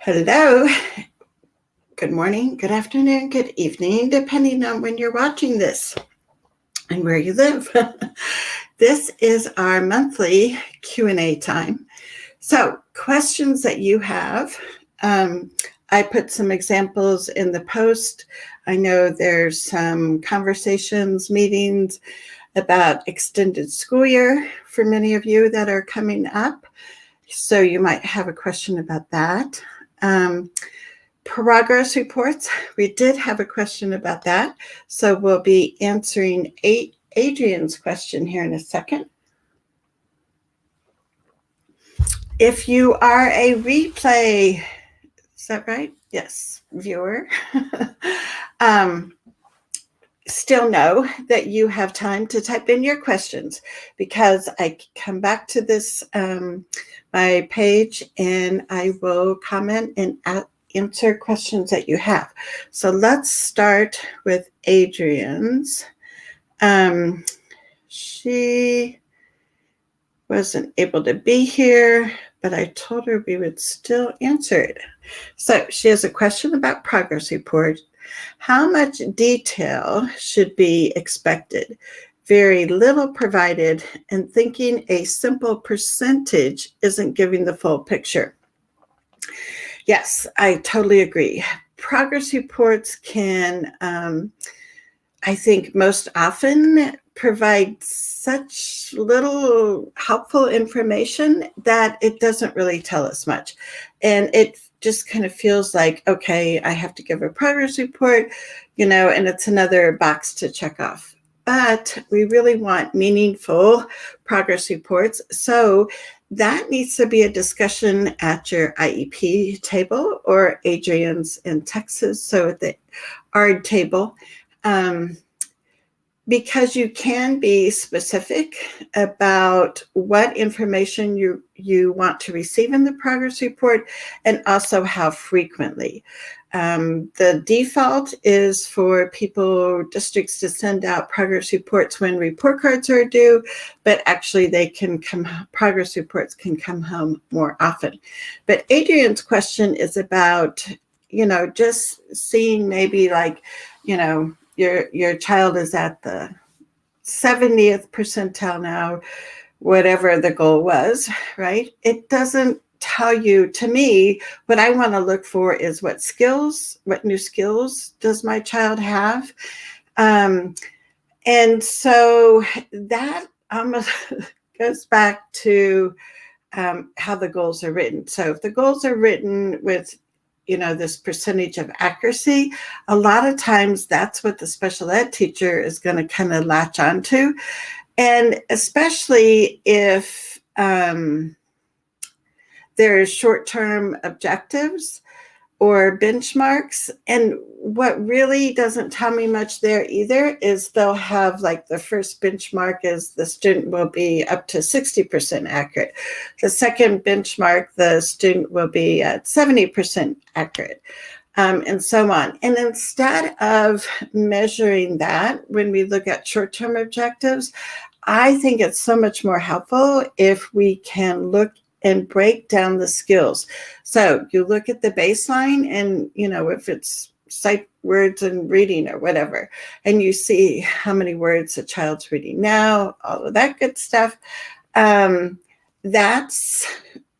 Hello, good morning, good afternoon, good evening, depending on when you're watching this and where you live. This is our monthly Q&A time. So questions that you have, I put some examples in the post. I know there's some conversations, meetings about extended school year for many of you that are coming up. So you might have a question about that. Progress reports, we did have a question about that. So we'll be answering Adrian's question here in a second. If you are a replay, is that right? Yes, viewer. Still know that you have time to type in your questions, because I come back to this my page and I will comment and answer questions that you have. So let's start with Adrian's. She wasn't able to be here, but I told her we would still answer it. So she has a question about progress report. How much detail should be expected? Very little provided, and thinking a simple percentage isn't giving the full picture. Yes, I totally agree. Progress reports can, I think most often, provide such little helpful information that it doesn't really tell us much. And it just kind of feels like, okay, I have to give a progress report, and it's another box to check off. But we really want meaningful progress reports. So that needs to be a discussion at your IEP table, or Adrian's in Texas, so at the ARD table. Because you can be specific about what information you want to receive in the progress report, and also how frequently. The default is for districts to send out progress reports when report cards are due, but actually progress reports can come home more often. But Adrian's question is about, just seeing maybe like, your child is at the 70th percentile now, whatever the goal was, right? It doesn't tell you, to me, what I want to look for is what new skills does my child have? And so that almost goes back to how the goals are written. So if the goals are written with this percentage of accuracy, a lot of times that's what the special ed teacher is going to kind of latch onto. And especially if there's short-term objectives or benchmarks. And what really doesn't tell me much there either is they'll have like the first benchmark is the student will be up to 60% accurate. The second benchmark, the student will be at 70% accurate, and so on. And instead of measuring that when we look at short-term objectives, I think it's so much more helpful if we can look and break down the skills. So you look at the baseline, and if it's sight, words, and reading or whatever, and you see how many words a child's reading now, all of that good stuff. That's,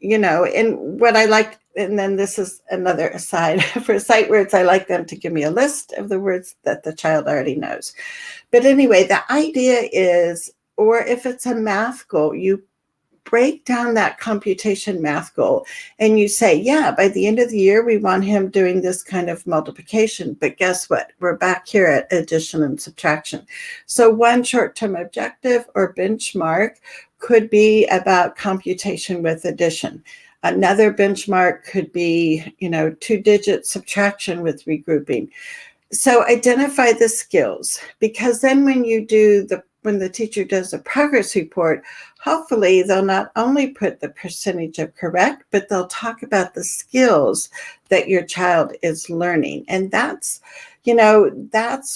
and what I like, and then this is another aside, for sight words, I like them to give me a list of the words that the child already knows. But anyway, the idea is, or if it's a math goal, you break down that computation math goal and you say, yeah, by the end of the year, we want him doing this kind of multiplication. But guess what? We're back here at addition and subtraction. So one short-term objective or benchmark could be about computation with addition. Another benchmark could be, two-digit subtraction with regrouping. So identify the skills, because then when when the teacher does a progress report, hopefully they'll not only put the percentage of correct, but they'll talk about the skills that your child is learning. And that's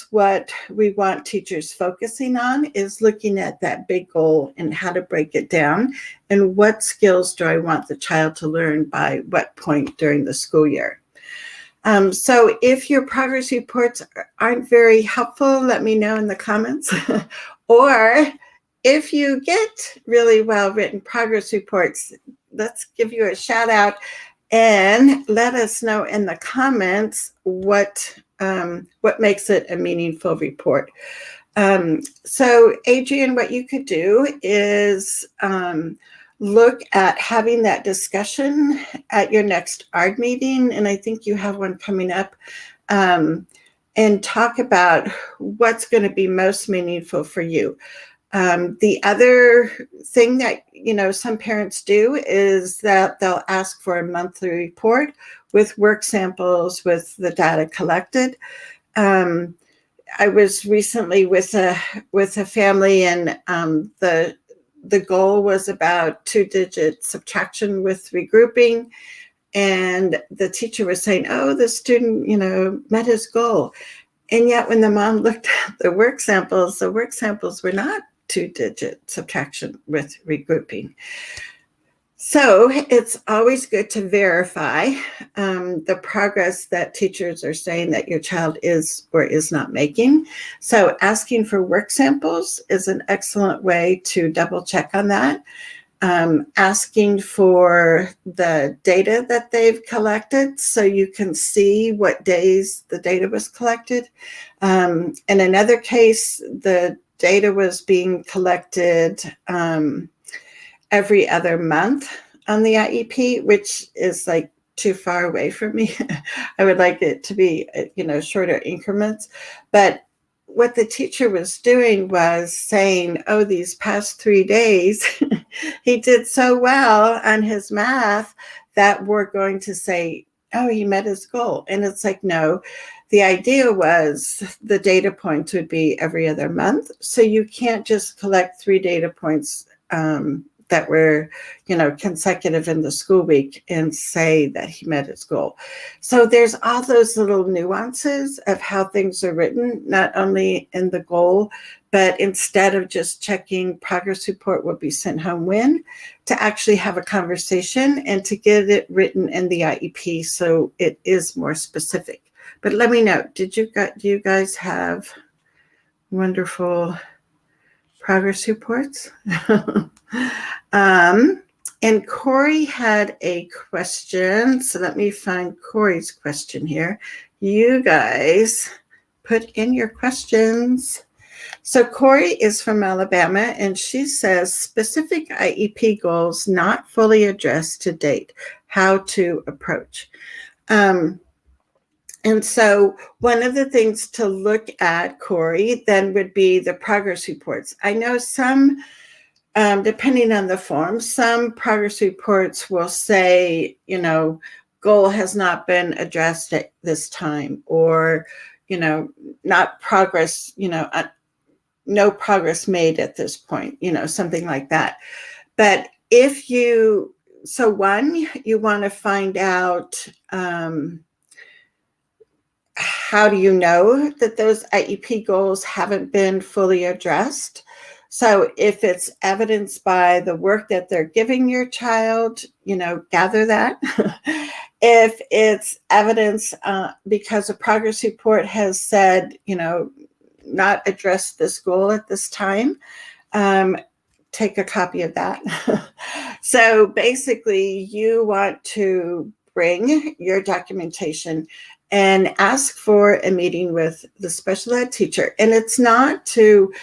what we want teachers focusing on, is looking at that big goal and how to break it down, and what skills do I want the child to learn by what point during the school year. So if your progress reports aren't very helpful, let me know in the comments. Or if you get really well-written progress reports, let's give you a shout out and let us know in the comments what makes it a meaningful report. So Adrian, what you could do is look at having that discussion at your next ARD meeting, and I think you have one coming up, and talk about what's going to be most meaningful for you. The other thing that some parents do is that they'll ask for a monthly report with work samples with the data collected. I was recently with a family, and the goal was about 2-digit subtraction with regrouping, and the teacher was saying, "Oh, the student, met his goal," and yet when the mom looked at the work samples were not 2-digit subtraction with regrouping. So it's always good to verify the progress that teachers are saying that your child is or is not making. So asking for work samples is an excellent way to double check on that. Asking for the data that they've collected so you can see what days the data was collected. In another case, the data was being collected every other month on the IEP, which is like too far away for me. I would like it to be, shorter increments. But what the teacher was doing was saying, "Oh, these past 3 days, he did so well on his math that we're going to say, oh, he met his goal." And it's like, no, the idea was the data points would be every other month. So you can't just collect 3 data points that were, consecutive in the school week and say that he met his goal. So there's all those little nuances of how things are written, not only in the goal, but instead of just checking progress report will be sent home when, to actually have a conversation and to get it written in the IEP so it is more specific. But let me know, do you guys have wonderful progress reports? And Corey had a question. So let me find Corey's question here. You guys put in your questions. So Corey is from Alabama, and she says, specific IEP goals not fully addressed to date, how to approach. And so one of the things to look at, Corey, then would be the progress reports. I know some, depending on the form, some progress reports will say, goal has not been addressed at this time, or, not progress, no progress made at this point, something like that. But you want to find out, how do you know that those IEP goals haven't been fully addressed? So if it's evidenced by the work that they're giving your child, gather that. If it's evidence because a progress report has said, not address this goal at this time, take a copy of that. So basically, you want to bring your documentation and ask for a meeting with the special ed teacher. And it's not to,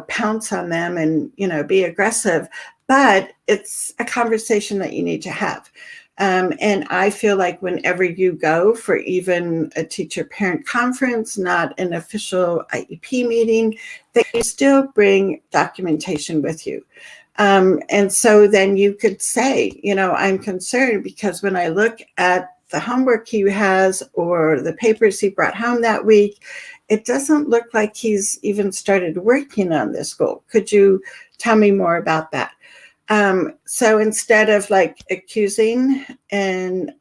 pounce on them and, be aggressive, but it's a conversation that you need to have. And I feel like whenever you go for even a teacher-parent conference, not an official IEP meeting, that you still bring documentation with you. And so then you could say, I'm concerned because when I look at the homework he has or the papers he brought home that week, it doesn't look like he's even started working on this goal. Could you tell me more about that? So instead of like accusing and,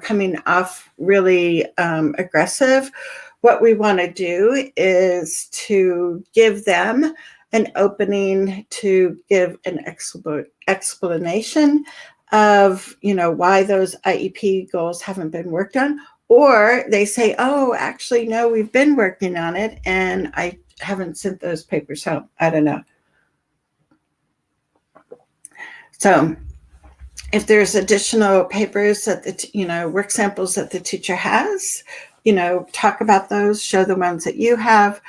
coming off really aggressive, what we want to do is to give them an opening to give an explanation of, why those IEP goals haven't been worked on. Or they say, oh, actually, no, we've been working on it and I haven't sent those papers home. I don't know. So if there's additional papers that work samples that the teacher has, talk about those, show the ones that you have.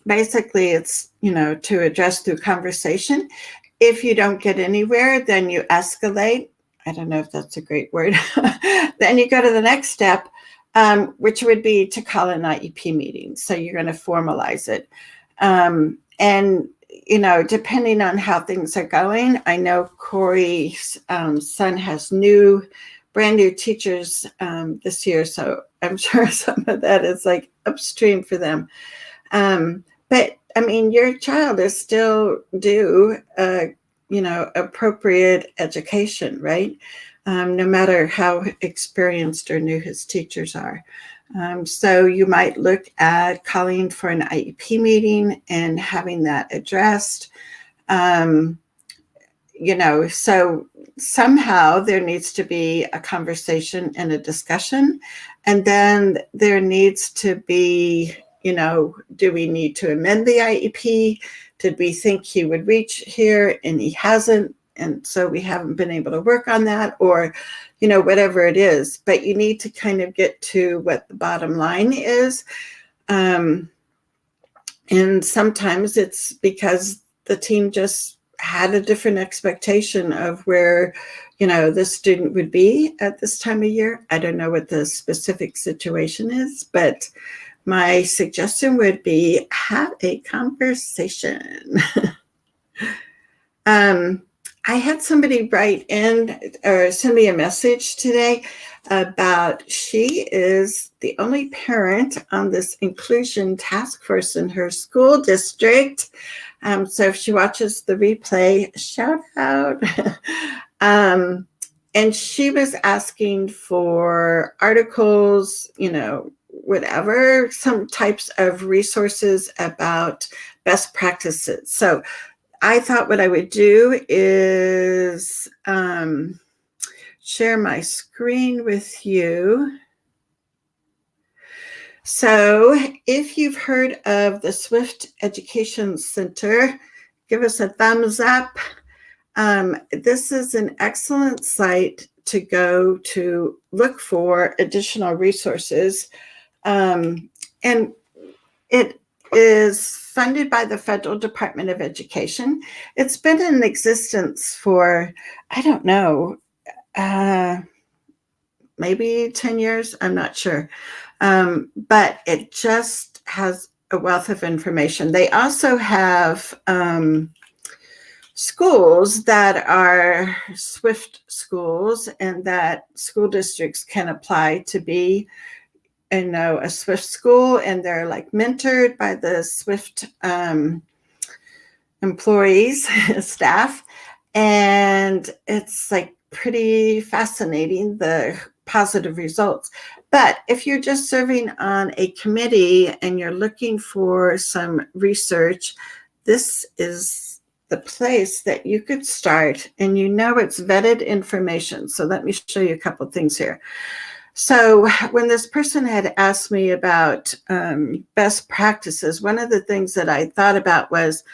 Basically, it's, to address through conversation. If you don't get anywhere, then you escalate. I don't know if that's a great word. Then you go to the next step, which would be to call an IEP meeting. So you're going to formalize it. And, depending on how things are going, I know Corey's son has brand new teachers this year. So I'm sure some of that is like upstream for them. But I mean, your child is still due, appropriate education, right? No matter how experienced or new his teachers are. So you might look at calling for an IEP meeting and having that addressed. So somehow there needs to be a conversation and a discussion. And then there needs to be, do we need to amend the IEP? Did we think he would reach here and he hasn't? And so we haven't been able to work on that, or, whatever it is. But you need to kind of get to what the bottom line is. And sometimes it's because the team just had a different expectation of where, the student would be at this time of year. I don't know what the specific situation is, but my suggestion would be have a conversation. I had somebody write in or send me a message today about she is the only parent on this inclusion task force in her school district. So if she watches the replay, shout out. And she was asking for articles, whatever, some types of resources about best practices. So I thought what I would do is share my screen with you. So if you've heard of the Swift Education Center, give us a thumbs up. This is an excellent site to go to look for additional resources. And it is funded by the Federal Department of Education. It's been in existence for, I don't know, maybe 10 years, I'm not sure. But it just has a wealth of information. They also have schools that are SWIFT schools and that school districts can apply to be a SWIFT school, and they're like mentored by the SWIFT employees, staff. And it's like pretty fascinating, the positive results. But if you're just serving on a committee and you're looking for some research, this is the place that you could start, and it's vetted information. So let me show you a couple of things here. So when this person had asked me about best practices, one of the things that I thought about was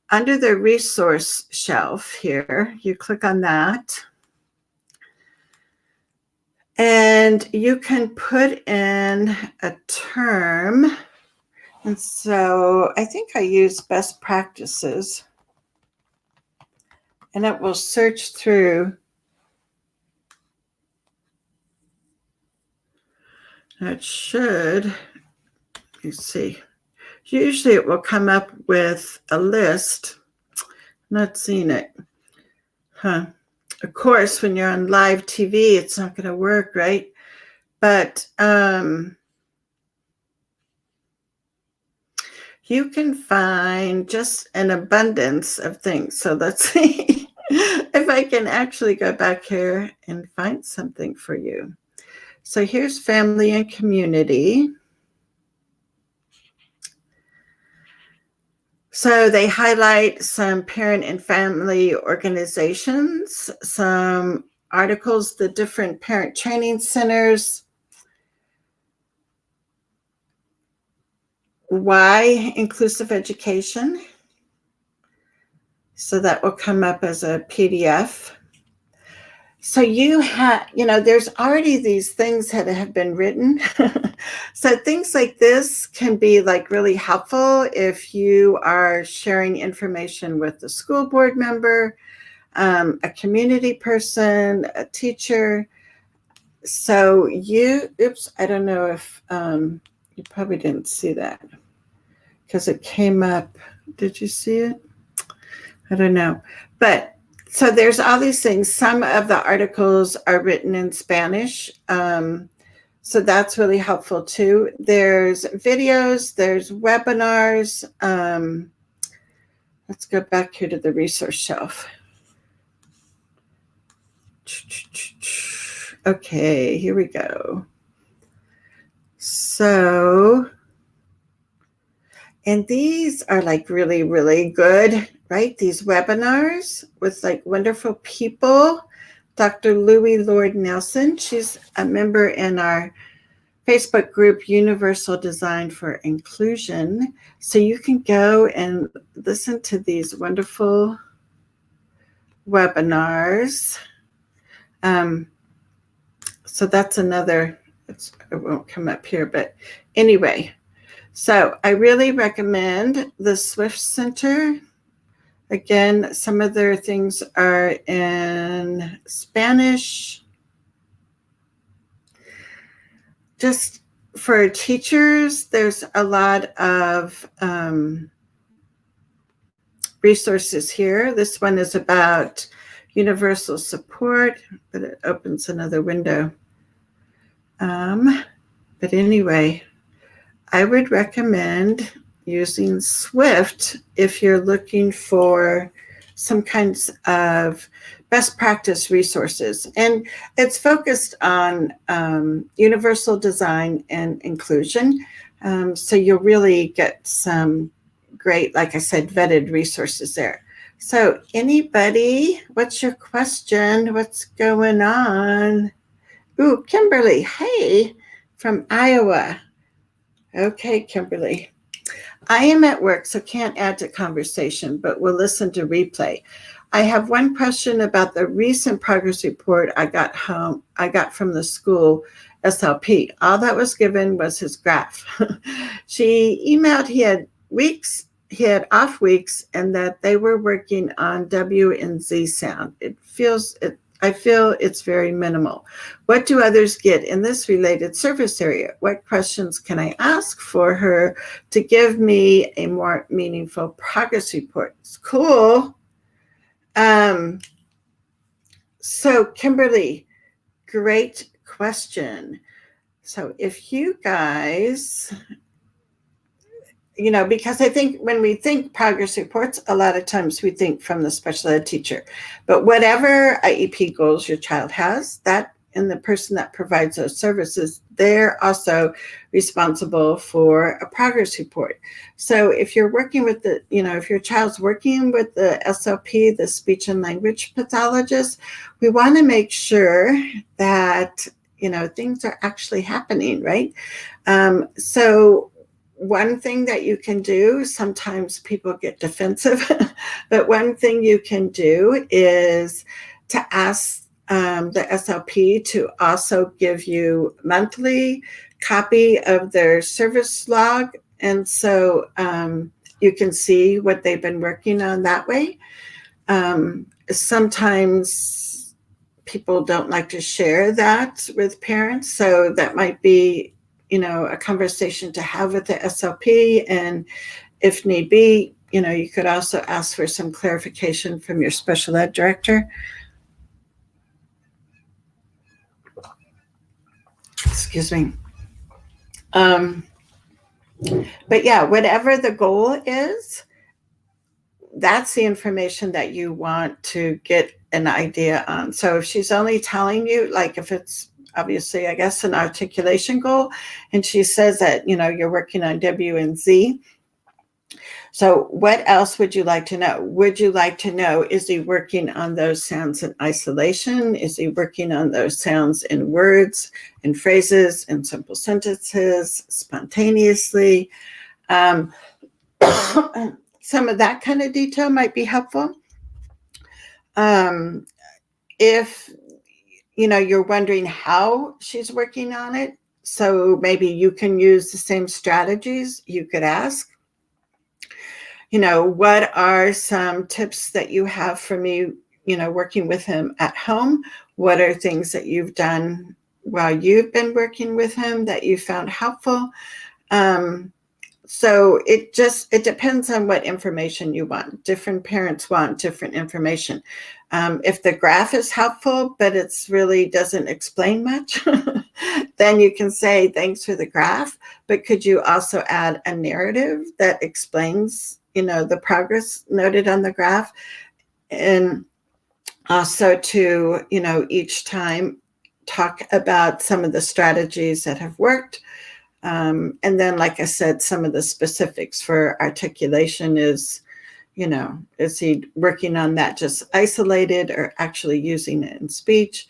under the resource shelf here, you click on that, and you can put in a term. And so I think I use best practices, and it will search through. It should, let me see. Usually it will come up with a list. Not seeing it. Of course, when you're on live TV, it's not going to work, right? But you can find just an abundance of things. So let's see if I can actually go back here and find something for you. So here's family and community. So they highlight some parent and family organizations, some articles, the different parent training centers, why inclusive education. So that will come up as a PDF. So there's already these things that have been written. So things like this can be like really helpful if you are sharing information with the school board member, a community person, a teacher. So I don't know if you probably didn't see that because it came up. Did you see it? I don't know. But so there's all these things. Some of the articles are written in Spanish. So that's really helpful too. There's videos, there's webinars. Let's go back here to the resource shelf. Okay, here we go. So, and these are like really, really good, right? These webinars with like wonderful people. Dr. Louie Lord Nelson, she's a member in our Facebook group, Universal Design for Inclusion. So you can go and listen to these wonderful webinars. So that's another, it won't come up here, but anyway. So I really recommend the Swift Center. Again, some of their things are in Spanish. Just for teachers, there's a lot of resources here. This one is about universal support, but it opens another window. But anyway, I would recommend using Swift if you're looking for some kinds of best practice resources. And it's focused on universal design and inclusion. So you'll really get some great, like I said, vetted resources there. So anybody, what's your question? What's going on? Ooh, Kimberly, hey, from Iowa. Okay, Kimberly. I am at work, so can't add to conversation, but will listen to replay. I have one question about the recent progress report I got from the school SLP. All that was given was his graph. She emailed he had off weeks, and that they were working on W and Z sound. I feel it's very minimal. What do others get in this related service area? What questions can I ask for her to give me a more meaningful progress report? It's cool. So Kimberly, great question. So if you guys, because I think when we think progress reports, a lot of times we think from the special ed teacher. But whatever IEP goals your child has, that and the person that provides those services, they're also responsible for a progress report. So if you're working with if your child's working with the SLP, the speech and language pathologist, we want to make sure that, things are actually happening, right? So one thing that you can do, sometimes people get defensive, but one thing you can do is to ask the SLP to also give you monthly copy of their service log. And so you can see what they've been working on that way. Sometimes people don't like to share that with parents. So that might be, a conversation to have with the SLP. And if need be, you could also ask for some clarification from your special ed director. Excuse me. But yeah, whatever the goal is, that's the information that you want to get an idea on. So if she's only telling you, like if it's obviously, I guess, an articulation goal, and she says that, you're working on W and Z. So what else would you like to know? Would you like to know, is he working on those sounds in isolation? Is he working on those sounds in words, in phrases, in simple sentences, spontaneously? Um, some of that kind of detail might be helpful. If you're wondering how she's working on it, so maybe you can use the same strategies. You could ask, what are some tips that you have for me, working with him at home? What are things that you've done while you've been working with him that you found helpful? So it depends on what information you want. Different parents want different information. If the graph is helpful, but it's really doesn't explain much, then you can say, thanks for the graph, but could you also add a narrative that explains, the progress noted on the graph? And also to, each time talk about some of the strategies that have worked. And then, like I said, some of the specifics for articulation is, is he working on that just isolated or actually using it in speech?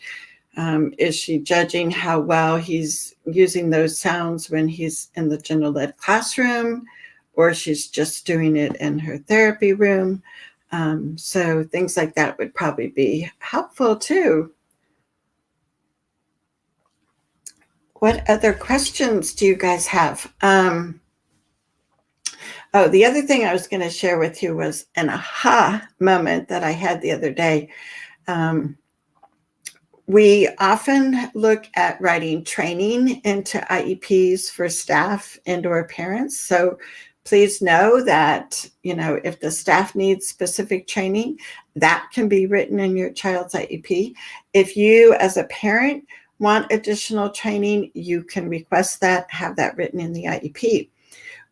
Is she judging how well he's using those sounds when he's in the general ed classroom, or she's just doing it in her therapy room? So things like that would probably be helpful too. What other questions do you guys have? The other thing I was going to share with you was an aha moment that I had the other day. We often look at writing training into IEPs for staff and/or parents. So please know that, if the staff needs specific training, that can be written in your child's IEP. If you, as a parent, want additional training, you can request that, have that written in the IEP.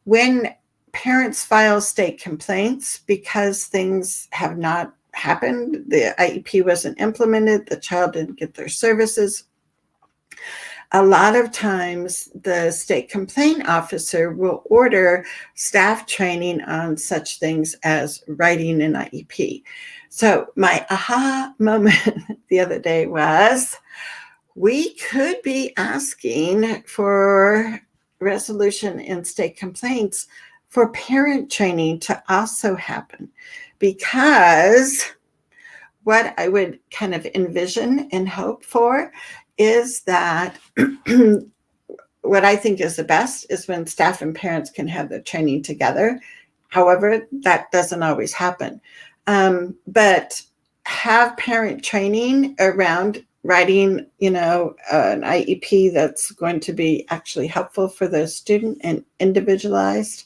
When parents file state complaints because things have not happened, the IEP wasn't implemented, the child didn't get their services, a lot of times the state complaint officer will order staff training on such things as writing an IEP. So my aha moment the other day was, we could be asking for resolution in state complaints for parent training to also happen, because what I would kind of envision and hope for is that what I think is the best is when staff and parents can have the training together. However, that doesn't always happen. But have parent training around writing, an IEP that's going to be actually helpful for the student and individualized.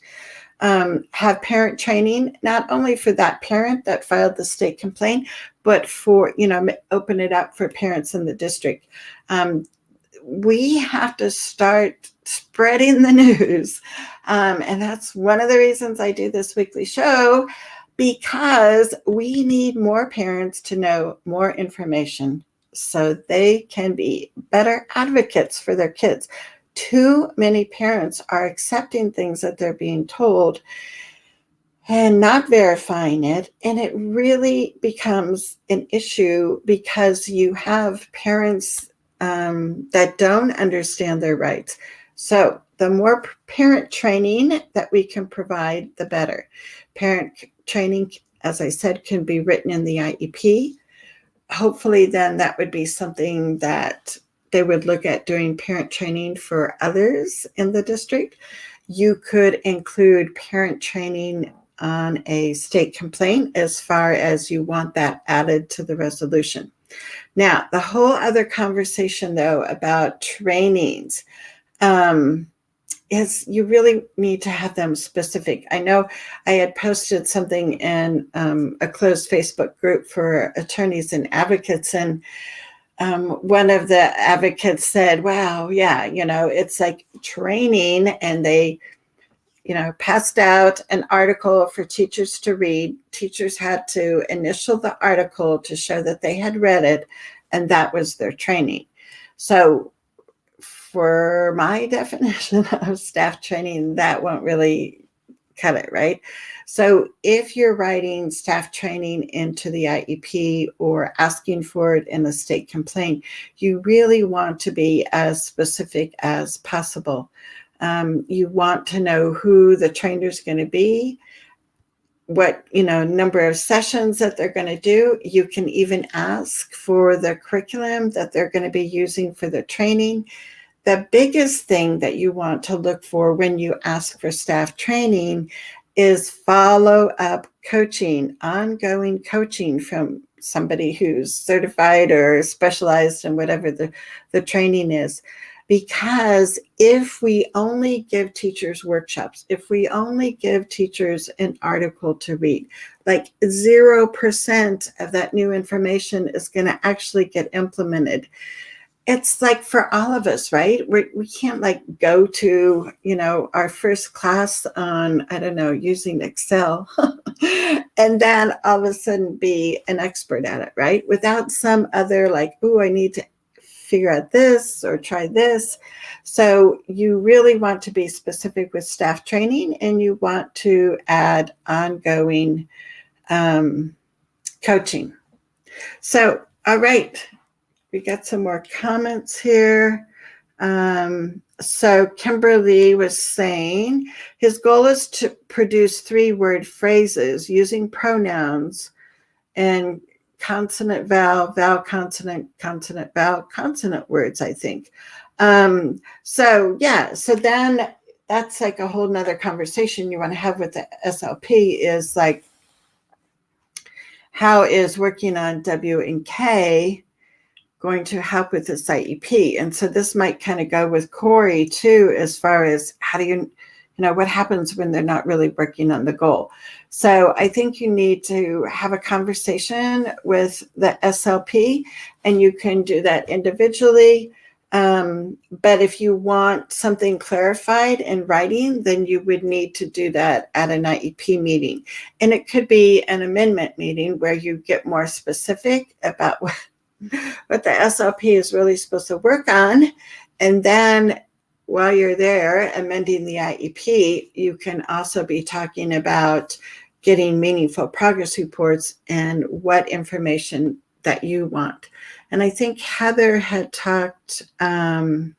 Have parent training, not only for that parent that filed the state complaint, but for, open it up for parents in the district. We have to start spreading the news. And that's one of the reasons I do this weekly show, because we need more parents to know more information so they can be better advocates for their kids. Too many parents are accepting things that they're being told and not verifying it. And it really becomes an issue because you have parents that don't understand their rights. So the more parent training that we can provide, the better. Parent training, as I said, can be written in the IEP. Hopefully then that would be something that they would look at doing parent training for others in the district. You could include parent training on a state complaint as far as you want that added to the resolution. Now, the whole other conversation, though, about trainings is you really need to have them specific. I know I had posted something in a closed Facebook group for attorneys and advocates, and one of the advocates said, wow, yeah, it's like training, and they passed out an article for teachers to read. Teachers had to initial the article to show that they had read it, and that was their training. So for my definition of staff training, that won't really cut it, right? So if you're writing staff training into the IEP or asking for it in a state complaint, you really want to be as specific as possible. You want to know who the trainer is going to be, what number of sessions that they're going to do. You can even ask for the curriculum that they're going to be using for the training. The biggest thing that you want to look for when you ask for staff training is follow-up coaching, ongoing coaching from somebody who's certified or specialized in whatever the training is. Because if we only give teachers workshops, if we only give teachers an article to read, like 0% of that new information is going to actually get implemented. It's like for all of us, right? We can't like go to, our first class on, I don't know, using Excel and then all of a sudden be an expert at it, right? Without some other like, oh, I need to figure out this or try this. So you really want to be specific with staff training, and you want to add ongoing coaching. So, all right. We got some more comments here. So Kimberly was saying his goal is to produce 3-word phrases using pronouns and consonant, vowel, vowel, consonant, consonant, vowel, consonant words, I think. So then that's like a whole nother conversation you want to have with the SLP is like, how is working on W and K going to help with this IEP? And so this might kind of go with Corey too, as far as how do you what happens when they're not really working on the goal. So I think you need to have a conversation with the SLP, and you can do that individually. But if you want something clarified in writing, then you would need to do that at an IEP meeting. And it could be an amendment meeting where you get more specific about what the SLP is really supposed to work on. And then while you're there amending the IEP, you can also be talking about getting meaningful progress reports and what information that you want. And I think Heather had talked, Heather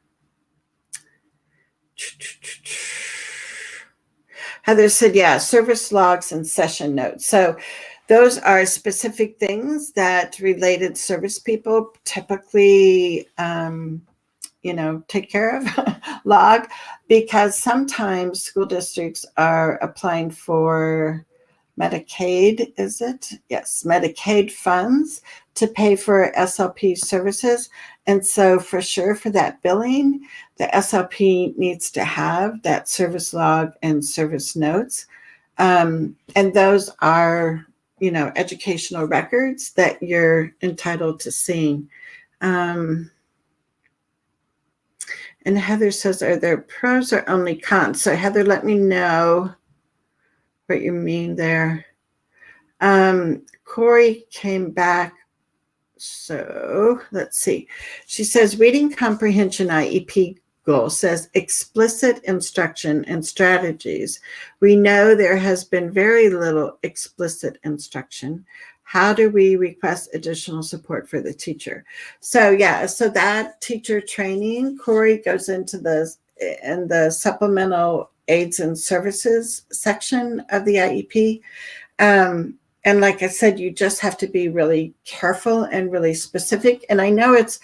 said, service logs and session notes. So those are specific things that related service people typically, take care of, log, because sometimes school districts are applying for Medicaid, is it? Yes, Medicaid funds to pay for SLP services. And so for sure for that billing, the SLP needs to have that service log and service notes. And those are, educational records that you're entitled to seeing. And Heather says, are there pros or only cons? So Heather, let me know what you mean there. Corey came back. So let's see. She says, reading comprehension IEP goal says explicit instruction and strategies. We know there has been very little explicit instruction. How do we request additional support for the teacher? So so that teacher training, Corey, goes into the supplemental aids and services section of the IEP. And like I said, you just have to be really careful and really specific. And I know it's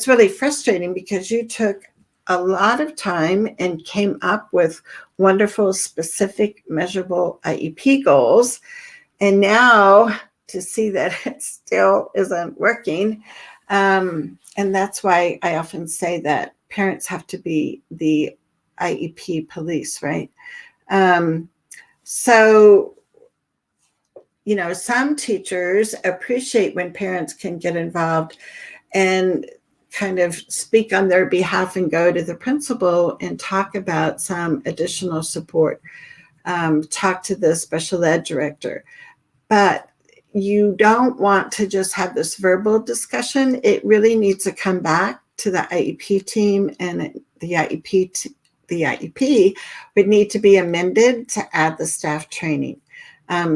really frustrating because you took a lot of time and came up with wonderful, specific, measurable IEP goals. And now to see that it still isn't working. And that's why I often say that parents have to be the IEP police, right? So, some teachers appreciate when parents can get involved and kind of speak on their behalf and go to the principal and talk about some additional support. Talk to the special ed director. But you don't want to just have this verbal discussion. It really needs to come back to the IEP team, and the IEP would need to be amended to add the staff training.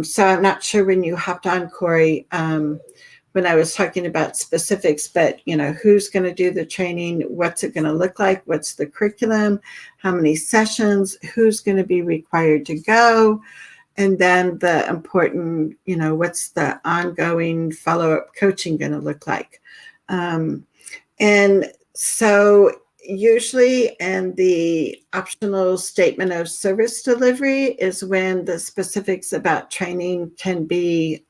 So I'm not sure when you hopped on, Corey, when I was talking about specifics, but who's going to do the training? What's it going to look like? What's the curriculum? How many sessions? Who's going to be required to go? And then the important, what's the ongoing follow-up coaching going to look like? And so usually in the optional statement of service delivery is when the specifics about training can be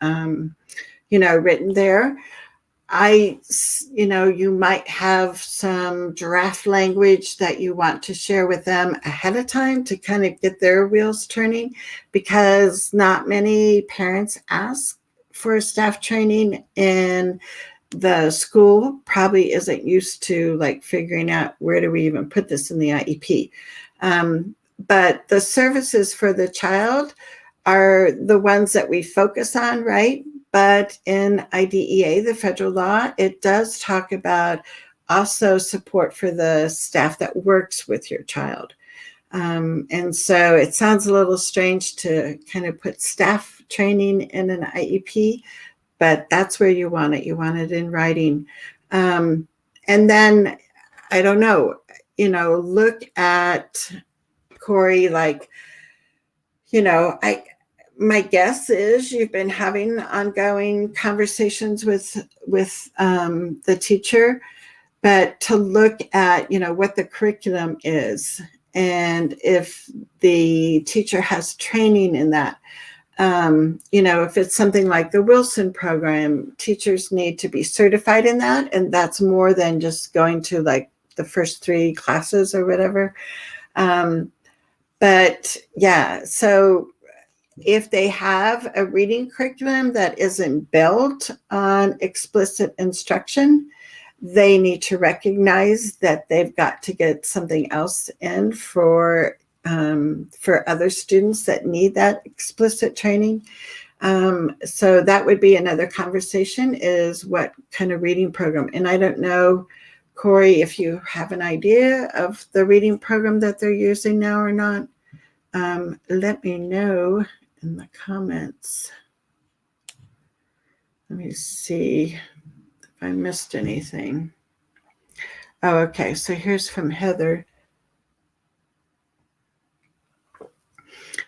written there. You might have some draft language that you want to share with them ahead of time to kind of get their wheels turning, because not many parents ask for staff training, and the school probably isn't used to figuring out where do we even put this in the IEP. But the services for the child are the ones that we focus on, right? But in IDEA, the federal law, it does talk about also support for the staff that works with your child. And so it sounds a little strange to kind of put staff training in an IEP, but that's where you want it. You want it in writing. And then, I don't know, look at, Corey, my guess is you've been having ongoing conversations with the teacher, but to look at, what the curriculum is, and if the teacher has training in that. If it's something like the Wilson program, teachers need to be certified in that, and that's more than just going to the first 3 classes or whatever. But yeah, so if they have a reading curriculum that isn't built on explicit instruction, they need to recognize that they've got to get something else in for other students that need that explicit training. So that would be another conversation, is what kind of reading program. And I don't know, Corey, if you have an idea of the reading program that they're using now or not. Let me know in the comments. Let me see if I missed anything. Oh, okay. So here's from Heather.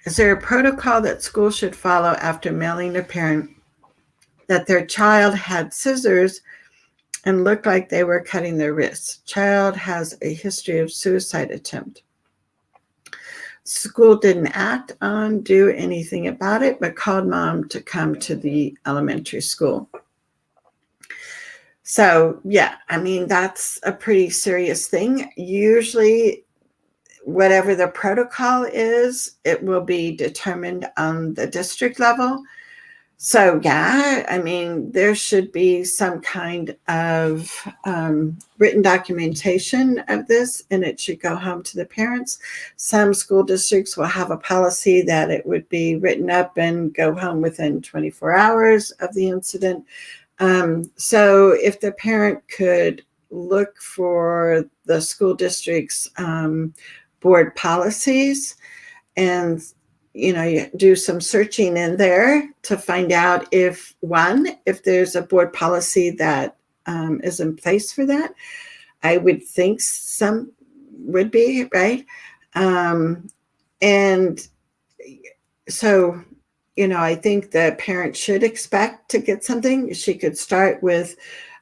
Is there a protocol that schools should follow after mailing a parent that their child had scissors and looked like they were cutting their wrists? Child has a history of suicide attempt. School didn't do anything about it, but called mom to come to the elementary school. So yeah, that's a pretty serious thing. Usually whatever the protocol is, it will be determined on the district level. So yeah, there should be some kind of written documentation of this, and it should go home to the parents. Some school districts will have a policy that it would be written up and go home within 24 hours of the incident. So if the parent could look for the school district's board policies and you do some searching in there to find out if there's a board policy that is in place for that. I would think some would be, right? And so, I think the parent should expect to get something. She could start with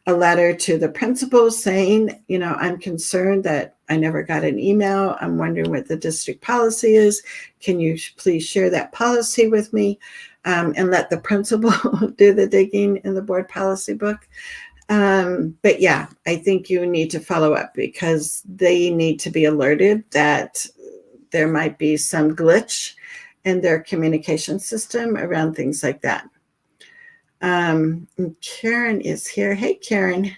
a letter to the principal saying, I'm concerned that I never got an email. I'm wondering what the district policy is. Can you please share that policy with me? And let the principal do the digging in the board policy book. But yeah, I think you need to follow up, because they need to be alerted that there might be some glitch in their communication system around things like that. Karen is here. Hey, Karen.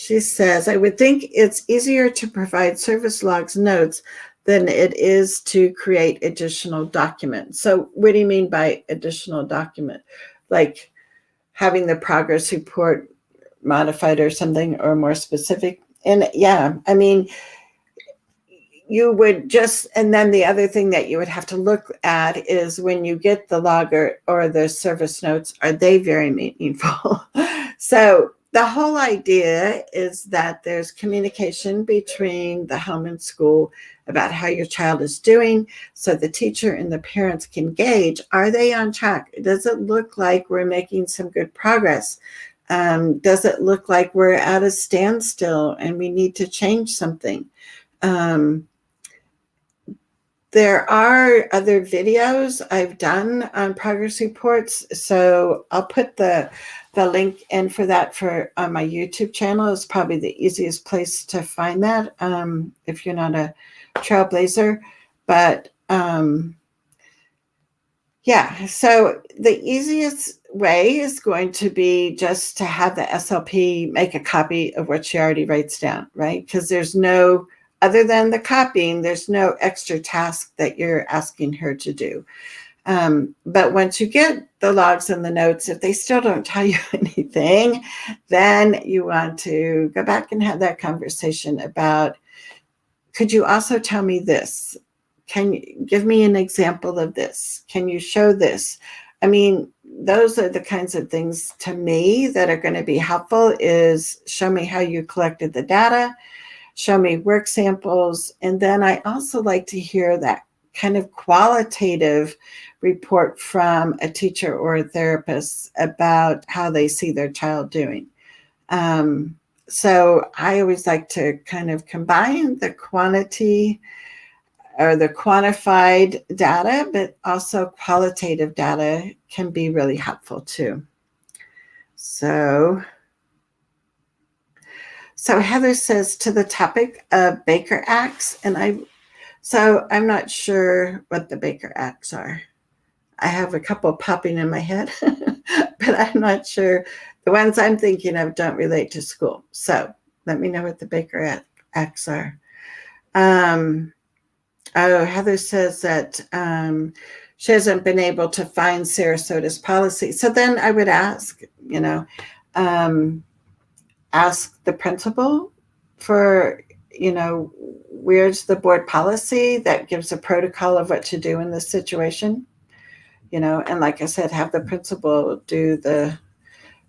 She says, I would think it's easier to provide service logs notes than it is to create additional documents. So what do you mean by additional document? Like having the progress report modified or something, or more specific? And yeah, I mean, you would just, and then the other thing that you would have to look at is when you get the log or the service notes, are they very meaningful? So the whole idea is that there's communication between the home and school about how your child is doing, so the teacher and the parents can gauge, are they on track? Does it look like we're making some good progress? Does it look like we're at a standstill and we need to change something? There are other videos I've done on progress reports, so I'll put the link in for that on my YouTube channel. Is probably the easiest place to find that if you're not a trailblazer. But yeah, so the easiest way is going to be just to have the SLP make a copy of what she already writes down, right? Because there's no, other than the copying, there's no extra task that you're asking her to do. But once you get the logs and the notes, if they still don't tell you anything, then you want to go back and have that conversation about, could you also tell me this? Can you give me an example of this? Can you show this? I mean, those are the kinds of things to me that are going to be helpful, is show me how you collected the data, show me work samples. And then I also like to hear that kind of qualitative report from a teacher or a therapist about how they see their child doing. So I always like to kind of combine the quantity or the quantified data, but also qualitative data can be really helpful too. So Heather says, to the topic of Baker Acts, and I'm not sure what the Baker Acts are. I have a couple popping in my head, but I'm not sure. The ones I'm thinking of don't relate to school. So let me know what the Baker Acts are. Heather says that she hasn't been able to find Sarasota's policy. So then I would ask, ask the principal for, where's the board policy that gives a protocol of what to do in this situation? And like I said, have the principal do the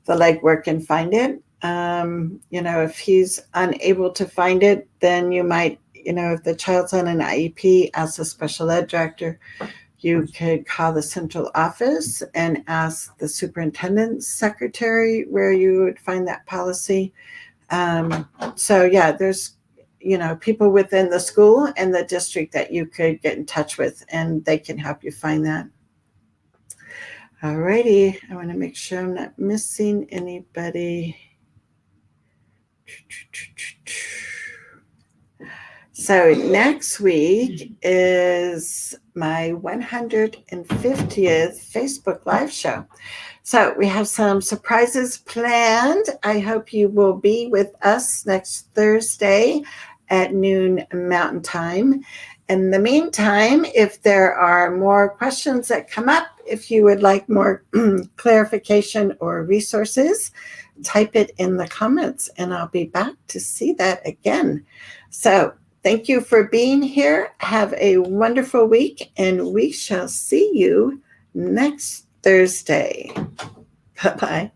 legwork and find it. If he's unable to find it, then you might, if the child's on an IEP, ask the special ed director. You could call the central office and ask the superintendent's secretary where you would find that policy. So yeah, there's, people within the school and the district that you could get in touch with, and they can help you find that. All righty. I want to make sure I'm not missing anybody. So next week is my 150th Facebook Live show. So we have some surprises planned. I hope you will be with us next Thursday at noon Mountain Time. In the meantime, if there are more questions that come up, if you would like more clarification or resources, type it in the comments and I'll be back to see that again. So thank you for being here. Have a wonderful week, and we shall see you next Thursday. Bye-bye.